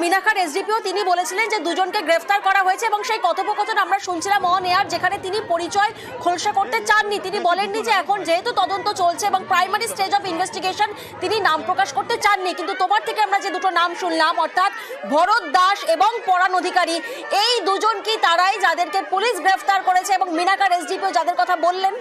মিনাখার SDPO তিনি বলেছিলেন যে দুজনকে গ্রেফতার করা হয়েছে এবং সেই কথোপকথন আমরা শুনছিলাম অন এয়ার, যেখানে তিনি পরিচয় খোলসা করতে চাননি। তিনি বলেননি যে এখন যেহেতু তদন্ত চলছে এবং প্রাইমারি স্টেজ অফ ইনভেস্টিগেশন, তিনি নাম প্রকাশ করতে চাননি। কিন্তু তোমার থেকে আমরা যে দুটো নাম শুনলাম, অর্থাৎ ভরত দাস এবং পরাণ অধিকারী, এই দুজন কি তারাই যাদেরকে পুলিশ গ্রেফতার করেছে এবং মিনাখার এসডিপিও যাদের কথা বললেন?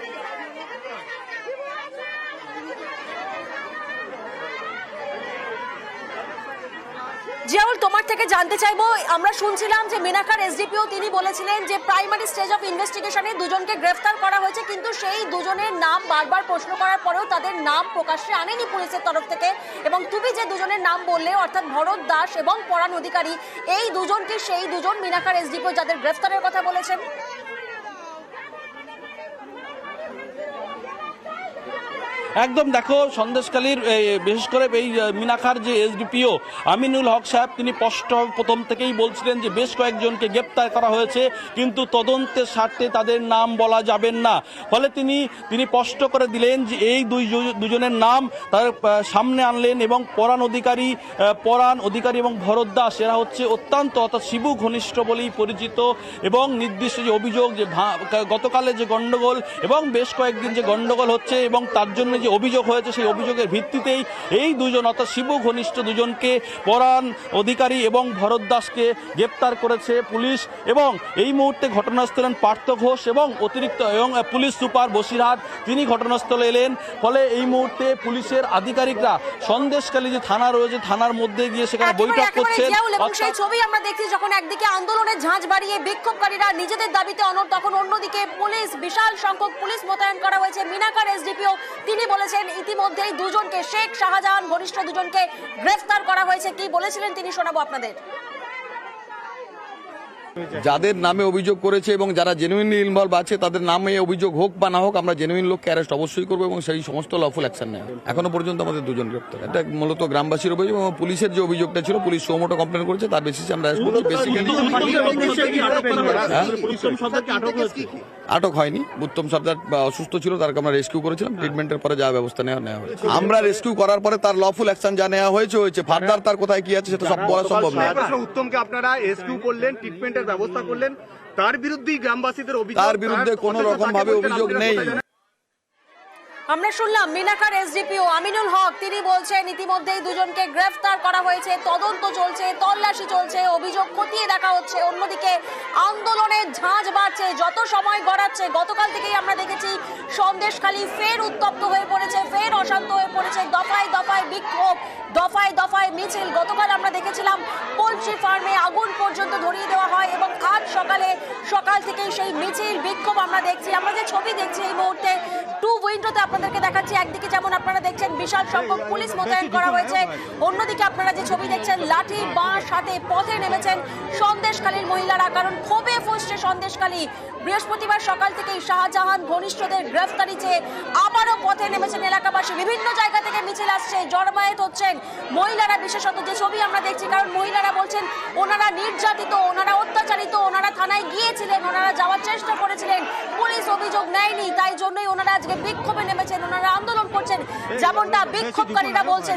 জিয়াউল, তোমার থেকে জানতে চাইবো, আমরা শুনছিলাম যে মিনাখার এসডিপিও তিনি বলেছিলেন যে প্রাইমারি স্টেজ অফ ইনভেস্টিগেশনে দুজনকে গ্রেফতার করা হয়েছে, কিন্তু সেই দুজনের নাম বারবার প্রশ্ন করার পরেও তাদের নাম প্রকাশ্যে আনেনি পুলিশের তরফ থেকে। এবং তুমি যে দুজনের নাম বললে, অর্থাৎ ভরত দাস এবং পরাণ অধিকারী, এই দুজন কি সেই দুজন মিনাখার এসডিপিও যাদের গ্রেফতারের কথা বলেছেন? একদম, দেখো সন্দেশখালীর বিশেষ করে এই মিনাখার যে এসডিপিও আমিনুল হক সাহেব, তিনি স্পষ্ট প্রথম থেকেই বলছিলেন যে বেশ কয়েকজনকে গ্রেপ্তার করা হয়েছে, কিন্তু তদন্তের স্বার্থে তাদের নাম বলা যাবেন না। ফলে তিনি স্পষ্ট করে দিলেন যে এই দুজনের নাম তার সামনে আনলেন। এবং পরাণ অধিকারী এবং ভরত দাস, এরা হচ্ছে অত্যন্ত অর্থাৎ শিবু ঘনিষ্ঠ বলেই পরিচিত। এবং নির্দিষ্ট যে অভিযোগ, যে গতকালে যে গণ্ডগোল এবং বেশ কয়েকদিন যে গণ্ডগোল হচ্ছে এবং তার জন্য যে অভিযোগ হয়েছে, সেই অভিযোগের ভিত্তিতেই এই দুজন অর্থাৎ শিবু ঘনিষ্ঠ দুজনকে, পরাণ অধিকারী এবং ভরত দাসকে গ্রেপ্তার করেছে পুলিশ। এবং এই মুহূর্তে ঘটনাস্থলে পার্থ ঘোষ এবং অতিরিক্ত পুলিশ সুপার বসিরহাট, তিনি ঘটনাস্থলে এলেন। ফলে এই মুহূর্তে পুলিশের আধিকারিকরা সন্দেশখালী যে থানা রয়েছে, থানার মধ্যে গিয়ে সেখানে বৈঠক করছেন। সেই ছবি আমরা দেখছি, যখন একদিকে আন্দোলনের ঝাঁঝ বাড়িয়ে বিক্ষোভকারীরা নিজেদের দাবিতে অনড়, তখন অন্যদিকে পুলিশ, বিশাল সংখ্যক পুলিশ মোতায়েন করা হয়েছে। মিনাখার এসডিপিও তিনি বলেছেন ইতিমধ্যেই দুজনকে, শেখ শাহজাহান ঘনিষ্ঠ দুজনকে গ্রেফতার করা হয়েছে। কি বলেছিলেন তিনি শোনাবো আপনাদের। যাদের নামে অভিযোগ করেছে এবং যারা জেনুইনলি ইনভলভ আছে, তাদের নামে অভিযোগ হোক বা না হোক, আমরা জেনুইন লোককে অ্যারেস্ট অবশ্যই করবো এবং সেই সমস্ত লফুল অ্যাকশন নেয়। এখনো পর্যন্ত আমাদের দুজন গ্রেপ্তার। এটা মূলত গ্রামবাসীর অভিযোগ এবং পুলিশের যে অভিযোগটা ছিল, পুলিশ সোমোটো কমপ্লেন করেছে, তার বেসিসে আমরা অ্যারেস্ট করছি। আটক হয়নি, উত্তম সর্দার অসুস্থ ছিল, তারকে আমরা রেস্কিউ করেছিলাম। ট্রিটমেন্টের পরে যা ব্যবস্থা নেওয়া হয়েছে, আমরা রেস্কিউ করার পরে তার লফুল অ্যাকশন যা নেওয়া হয়েছে। ফার্দার তার কোথায় কি আছে সেটা সব বলা সম্ভব নয়। উত্তমকে আপনারা রেস্কিউ করলেন, ট্রিটমেন্টের ব্যবস্থা করলেন, তার বিরুদ্ধেই গ্রামবাসীদের অভিযোগ, তার বিরুদ্ধে কোনো রকম ভাবে অভিযোগ নেই। আমরা শুনলাম মিনাখার এসডিপিও আমিনুল হক, তিনি বলছেন ইতিমধ্যেই দুজনকে গ্রেফতার করা হয়েছে, তদন্ত চলছে, তল্লাশি চলছে, অভিযোগ খতিয়ে দেখা হচ্ছে। অন্যদিকে আন্দোলনের ঝাঁঝ বাড়ছে, যত সময় গড়াচ্ছে। গতকাল থেকেই আমরা দেখেছি সন্দেশখালী ফের উত্তপ্ত হয়ে পড়েছে, ফের অশান্ত হয়ে পড়েছে। দফায় দফায় বিক্ষোভ, দফায় দফায় মিছিল। গতকাল আমরা দেখেছিলাম পোল্ট্রি ফার্মে আগুন পর্যন্ত ধরিয়ে দেওয়া হয় এবং আজ সকাল থেকেই সেই মিছিল বিক্ষোভ আমরা দেখছি। আমরা যে ছবি দেখছি এই মুহূর্তে টু উইন্ডোতে আপনাদেরকে দেখাচ্ছি, একদিকে যেমন আপনারা দেখছেন বিশাল সংখ্যক পুলিশ মোতায়েন করা হয়েছে, অন্যদিকে আপনারা যে ছবি দেখছেন লাঠি বাঁশ হাতে পথে নেমেছেন সন্দেশখালীর মহিলারা। কারণ ক্ষোভে ফুঁসছে সন্দেশখালী। বৃহস্পতিবার সকাল থেকেই শাহজাহান ঘনিষ্ঠদের গ্রেফতারি চেয়ে আবারও পথে নেমেছেন এলাকাবাসী। বিভিন্ন জায়গা থেকে মিছিল আসছে, জড়মায়েত হচ্ছেন মহিলারা, বিশেষত যে ছবি আমরা দেখছি। কারণ মহিলারা বলছেন ওনারা নির্যাতিত, ওনারা অত্যাচারিত, ওনারা থানায় গিয়েছিলেন, ওনারা যাওয়ার চেষ্টা করেছিলেন, পুলিশ অভিযোগ নেয়নি, তাই জন্যই ওনারা আজকে বিক্ষোভে নেমেছেন, ওনারা আন্দোলন করছেন। যেমনটা বিক্ষোভকারীরা বলছেন,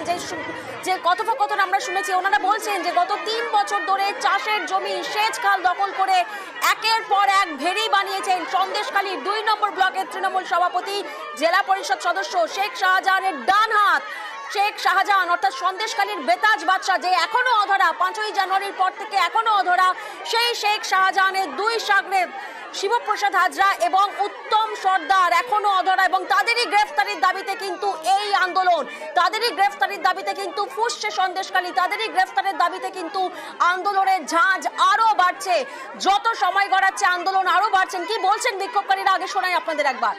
যে কথোপকথন আমরা শুনেছি, ওনারা বলছেন যে গত 3 বছর ধরে চাষের জমি, সেচ খাল দখল করে একের পর এক ভেড়ি বানিয়েছেন সন্দেশখালীর 2 নম্বর ব্লকের তৃণমূল সভাপতি, জেলা পরিষদ সদস্য শেখ শাহজাহানের ডান হাত। শেখ শাহজাহান অর্থাৎ সন্দেশখালীর বেতাজ বাদশা, যে এখনো অধরা, 5ই জানুয়ারির পর থেকে এখনো অধরা, সেই শেখ শাহজাহানের 2 শাগরেদ শিবপ্রসাদ হাজরা এবং উত্তম সর্দার এখনো অধরা। এবং তাদেরই গ্রেফতারির দাবিতে কিন্তু এই আন্দোলন, তাদেরই গ্রেফতারির দাবিতে কিন্তু ফুঁসছে সন্দেশখালী, তাদেরই গ্রেফতারের দাবিতে কিন্তু আন্দোলনের ঝাঁঝ আরো বাড়ছে। যত সময় গড়াচ্ছে আন্দোলন আরো বাড়ছেন। কি বলছেন বিক্ষোভকারীরা, আগে শোনাই আপনাদের একবার।